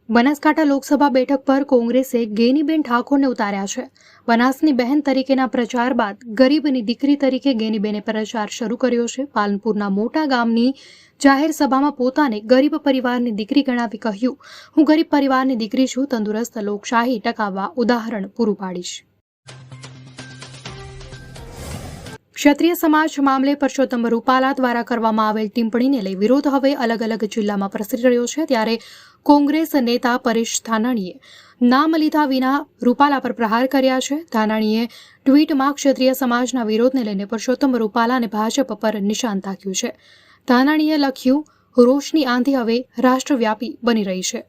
બનાસકાંઠા લોકસભા બેઠક પર કોંગ્રેસે ગેનીબેન ઠાકોરને ઉતાર્યા છે। બનાસની બહેન તરીકેના પ્રચાર બાદ ગરીબની દીકરી તરીકે ગેનીબેને પ્રચાર શરૂ કર્યો છે। પાલનપુરના મોટા ગામની જાહેર સભામાં પોતાને ગરીબ પરિવારની દીકરી ગણાવી કહ્યું, હું ગરીબ પરિવારની દીકરી છું, તંદુરસ્ત લોકશાહી ટકાવવા ઉદાહરણ પૂરું પાડીશ। ક્ષત્રિય સમાજ મામલે પરસોત્તમ રૂપાલા દ્વારા કરવામાં આવેલ ટિપ્પણીને લઈ વિરોધ હવે અલગ અલગ જિલ્લામાં પ્રસરી રહ્યો છે। ત્યારે કોંગ્રેસ નેતા પરેશ ધાનાણીએ નામ લીધા વિના રૂપાલા પર પ્રહાર કર્યા છે। ધાનાણીએ ટ્વીટમાં ક્ષત્રિય સમાજના વિરોધને લઈને પરસોત્તમ રૂપાલાને ભાજપ પર નિશાન તાક્યું છે। ધાનાણીએ લખ્યું, રોષની આંધી હવે રાષ્ટ્રવ્યાપી બની રહી છે।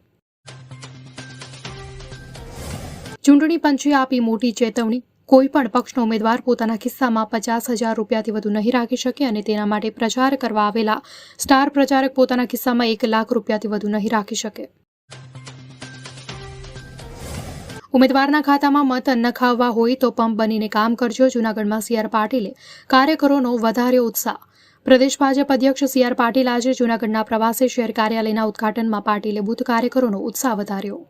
ચૂંટણી પંચે આપી મોટી ચેતવણી, કોઈપણ પક્ષનો ઉમેદવાર પોતાના ખિસ્સામાં 50,000 રૂપિયાથી વધુ નહીં રાખી શકે અને તેના માટે પ્રચાર કરવા આવેલા સ્ટાર પ્રચારક પોતાના ખિસ્સામાં 1 લાખ રૂપિયાથી વધુ નહીં રાખી શકે। ઉમેદવારના ખાતામાં મત નખાવવા હોય તો પંપ બનીને કામ કરજો। જૂનાગઢમાં CR પાટીલે કાર્યકરોનો વધાર્યો ઉત્સાહ। પ્રદેશ ભાજપ અધ્યક્ષ CR પાટીલ આજે જૂનાગઢના પ્રવાસે શહેર કાર્યાલયના ઉદઘાટનમાં પાટીલે બૂથ કાર્યકરોનો ઉત્સાહ વધાર્યો।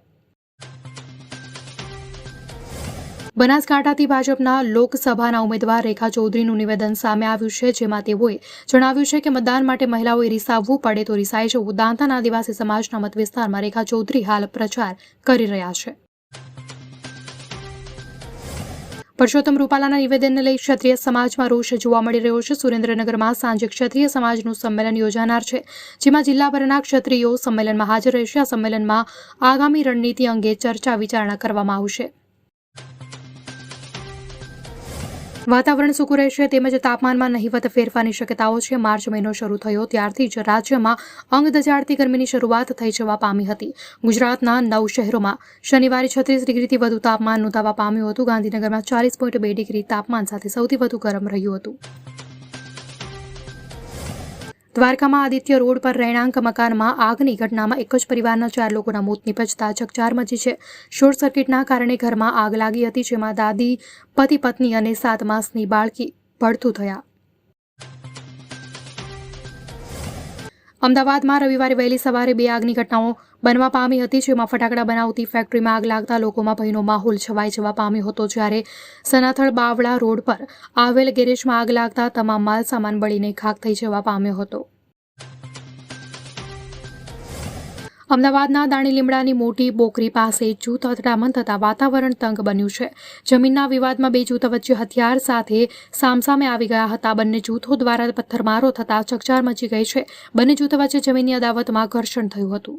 બનાસકાંઠાથી ભાજપના લોકસભાના ઉમેદવાર રેખા ચૌધરીનું નિવેદન સામે આવ્યું છે, જેમાં તેઓએ જણાવ્યું છે કે મતદાન માટે મહિલાઓએ રીસાવવું પડે તો રીસાઈ જવું। દાંતાના આદિવાસી સમાજના મત વિસ્તારમાં રેખા ચૌધરી હાલ પ્રચાર કરી રહ્યા છે। પરસોત્તમ રૂપાલાના નિવેદનને લઈ ક્ષત્રિય સમાજમાં રોષ જોવા મળી રહ્યો છે। સુરેન્દ્રનગરમાં સાંજે ક્ષત્રિય સમાજનું સંમેલન યોજાનાર છે, જેમાં જિલ્લાભરના ક્ષત્રિયો સંમેલનમાં હાજર રહેશે। આ સંમેલનમાં આગામી રણનીતિ અંગે ચર્ચા વિચારણા કરવામાં આવશે। વાતાવરણ સૂકું રહેશે તેમજ તાપમાનમાં નહિવત ફેરફારની શક્યતાઓ છે। માર્ચ મહિનો શરૂ થયો ત્યારથી જ રાજ્યમાં અંગ દજાડતી ગરમીની શરૂઆત થઈ જવા પામી હતી। ગુજરાતના 9 શહેરોમાં શનિવારે 36 ડિગ્રીથી વધુ તાપમાન નોંધાવા પામ્યું હતું। ગાંધીનગરમાં 40.2 ડિગ્રી તાપમાન સાથે સૌથી વધુ ગરમ રહ્યું હતું। દ્વારકામાં આદિત્ય રોડ પર રહેણાંક મકાનમાં આગની ઘટનામાં એક જ પરિવારના 4 લોકોના મોત નિપજતા ચકચાર મચી છે। શોર્ટ સર્કિટના કારણે ઘરમાં આગ લાગી હતી, જેમાં દાદી, પતિ પત્ની અને 7 માસની બાળકી ભડથું થયા। અમદાવાદમાં રવિવારે વહેલી સવારે 2 આગની ઘટનાઓ બનવા પામી હતી, જેમાં ફટાકડા બનાવતી ફેક્ટરીમાં આગ લાગતા લોકોમાં ભયનો માહોલ છવાઈ જવા પામ્યો હતો। જ્યારે સનાથલ બાવળા રોડ પર આવેલ ગેરેજમાં આગ લાગતા તમામ માલસામાન બળીને ખાખ થઈ જવા પામ્યો હતો। અમદાવાદના દાણી લીમડાની મોટી બોકરી પાસે જૂથ અથડામણ થતાં વાતાવરણ તંગ બન્યું છે। જમીનના વિવાદમાં 2 જૂથો વચ્ચે હથિયાર સાથે સામસામે આવી ગયા હતા। બંને જૂથો દ્વારા પથ્થરમારો થતાં ચકચાર મચી ગઈ છે। બંને જૂથો વચ્ચે જમીનની અદાવતમાં ઘર્ષણ થયું હતું।